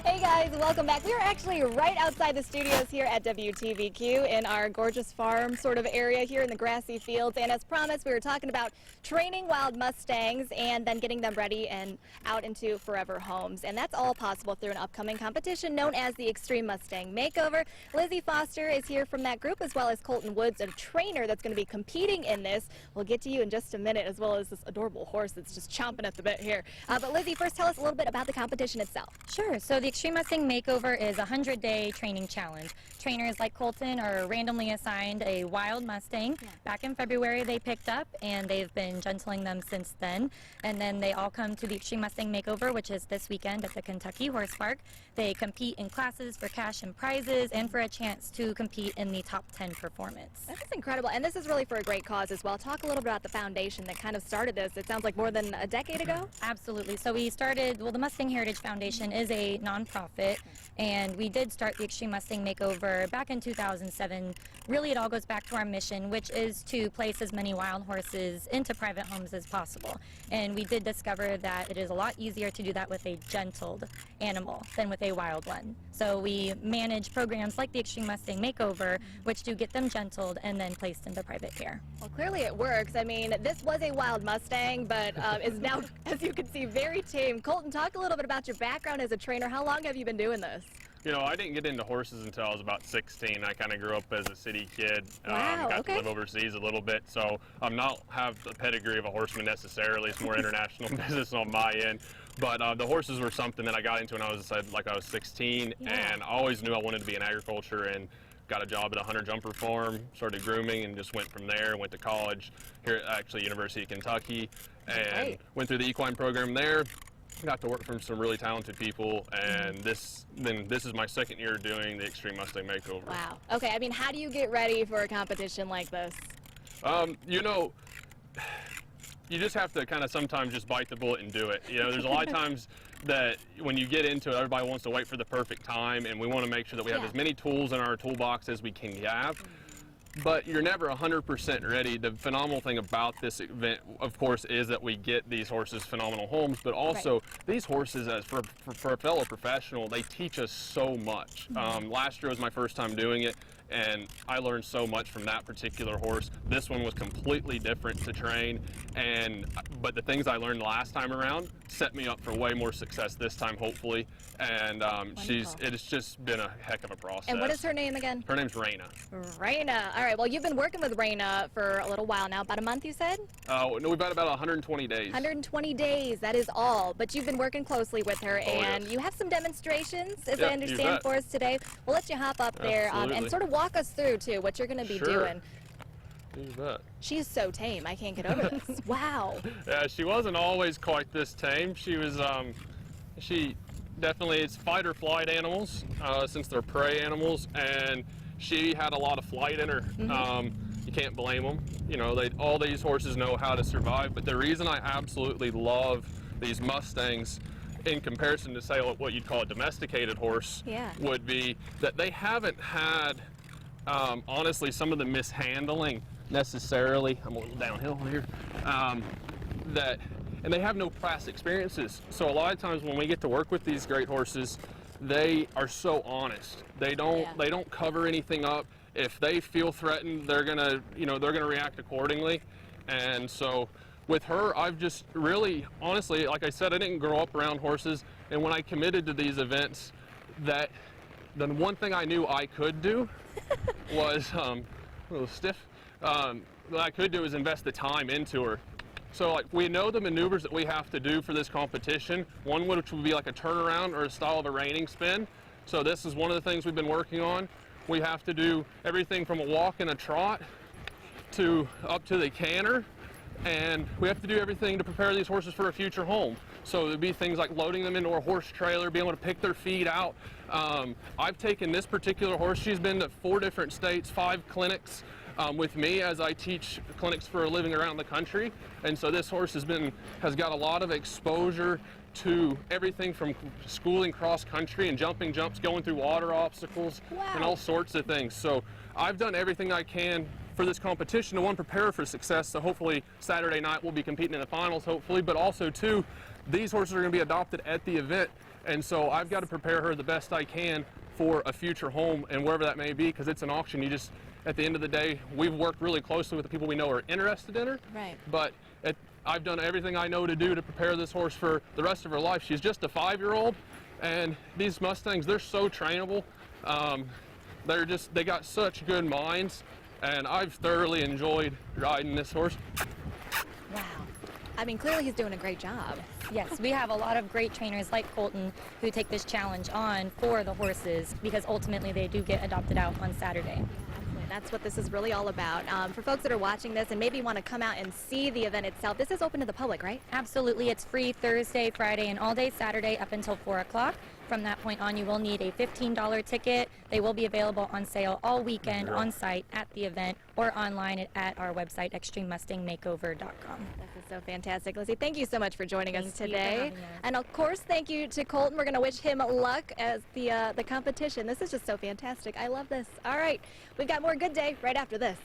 Hey guys, welcome back. We are actually right outside the studios here at WTVQ in our gorgeous farm sort of area here in the grassy fields. And as promised, we were talking about training wild Mustangs and then getting them ready and out into forever homes. And that's all possible through an upcoming competition known as the Extreme Mustang Makeover. Lizzie Foster is here from that group, as well as Colton Woods, a trainer that's going to be competing in this. We'll get to you in just a minute, as well as this adorable horse that's just chomping at the bit here. But Lizzie, first tell us a little bit about the competition itself. Sure. So the Extreme Mustang Makeover is a 100-day training challenge. Trainers like Colton are randomly assigned a wild Mustang. Back in February they picked up, and they've been gentling them since then. And then they all come to the Extreme Mustang Makeover, which is this weekend at the Kentucky Horse Park. They compete in classes for cash and prizes and for a chance to compete in the top 10 performance. This is incredible, and this is really for a great cause as well. Talk a little bit about the foundation that kind of started this. It sounds like more than a decade ago? Absolutely. So we started, well, the Mustang Heritage Foundation is a nonprofit, and we did start the Extreme Mustang Makeover back in 2007. Really, it all goes back to our mission, which is to place as many wild horses into private homes as possible. And we did discover that it is a lot easier to do that with a gentled animal than with a wild one. So we manage programs like the Extreme Mustang Makeover, which do get them gentled and then placed into private care. Well, clearly it works. I mean, this was a wild Mustang, but is now, as you can see, very tame. Colton, talk a little bit about your background as a trainer. How long have you been doing this? You know, I didn't get into horses until I was about 16. I kind of grew up as a city kid. Wow, got to live overseas a little bit, so I'm not have the pedigree of a horseman necessarily. It's more international business on my end. But the horses were something that I got into when I was 16, and I always knew I wanted to be in agriculture, and got a job at a hunter jumper farm, started grooming, and just went from there. Went to college here at actually University of Kentucky, and went through the equine program there. Got to work for some really talented people, and this is my second year doing the Extreme Mustang Makeover. Wow. Okay, I mean, how do you get ready for a competition like this? You know, you just have to kind of sometimes just bite the bullet and do it. You know, there's a lot of times that when you get into it, everybody wants to wait for the perfect time, and we want to make sure that we have as many tools in our toolbox as we can have. But you're never 100% ready. The phenomenal thing about this event, of course, is that we get these horses phenomenal homes, but also these horses, as for a fellow professional, they teach us so much. Last year was my first time doing it, and I learned so much from that particular horse. This one was completely different to train, but the things I learned last time around set me up for way more success this time, hopefully. And it's just been a heck of a process. And what is her name again? Her name's Raina. Raina. All right, well, you've been working with Raina for a little while now, about a month, you said? No, we've had about 120 days. 120 days, that is all. But you've been working closely with her, and you have some demonstrations, as I understand, for us today. We'll let you hop up there and sort of walk us through, too, what you're going to be doing. You bet. She is so tame. I can't get over this. Wow. Yeah, she wasn't always quite this tame. She was, she definitely, it's fight or flight animals, since they're prey animals, and she had a lot of flight in her. You can't blame them. You know, all these horses know how to survive, but the reason I absolutely love these Mustangs in comparison to, say, what you'd call a domesticated horse would be that they haven't had, honestly, some of the mishandling necessarily. I'm a little downhill here. And they have no past experiences. So a lot of times when we get to work with these great horses, they are so honest. They don't cover anything up. If they feel threatened, they're gonna react accordingly. And so with her, I've just really, honestly, like I said, I didn't grow up around horses, and when I committed to these events, that the one thing I knew I could do was a little stiff. What I could do is invest the time into her. So, like, we know the maneuvers that we have to do for this competition. One which would be like a turnaround or a style of a reining spin. So this is one of the things we've been working on. We have to do everything from a walk and a trot to up to the canter, and we have to do everything to prepare these horses for a future home. So there'd be things like loading them into a horse trailer, being able to pick their feet out. I've taken this particular horse. She's been to 4 different states, 5 clinics. With me, as I teach clinics for a living around the country, and so this horse has got a lot of exposure to everything from schooling cross country and jumping jumps, going through water obstacles, and all sorts of things. So I've done everything I can for this competition to, one, prepare her for success. So hopefully Saturday night we'll be competing in the finals, hopefully, but also, two, these horses are going to be adopted at the event, and so I've got to prepare her the best I can for a future home and wherever that may be, because it's an auction. You just, at the end of the day, we've worked really closely with the people we know are interested in her. Right. But I've done everything I know to do to prepare this horse for the rest of her life. She's just a 5-year-old, and these Mustangs, they're so trainable. They got such good minds, and I've thoroughly enjoyed riding this horse. Wow. I mean, clearly he's doing a great job. Yes, we have a lot of great trainers like Colton who take this challenge on for the horses, because ultimately they do get adopted out on Saturday. That's what this is really all about. For folks that are watching this and maybe want to come out and see the event itself, this is open to the public, right? Absolutely. It's free Thursday, Friday, and all day Saturday up until 4 o'clock. From that point on, you will need a $15 ticket. They will be available on sale all weekend on site at the event or online at our website, extrememustangmakeover.com. This is so fantastic. Lizzie, thank you so much for joining us Thank you for today. having us. And of course, thank you to Colton. We're going to wish him luck as the competition. This is just so fantastic. I love this. All right, we've got more Good Day right after this.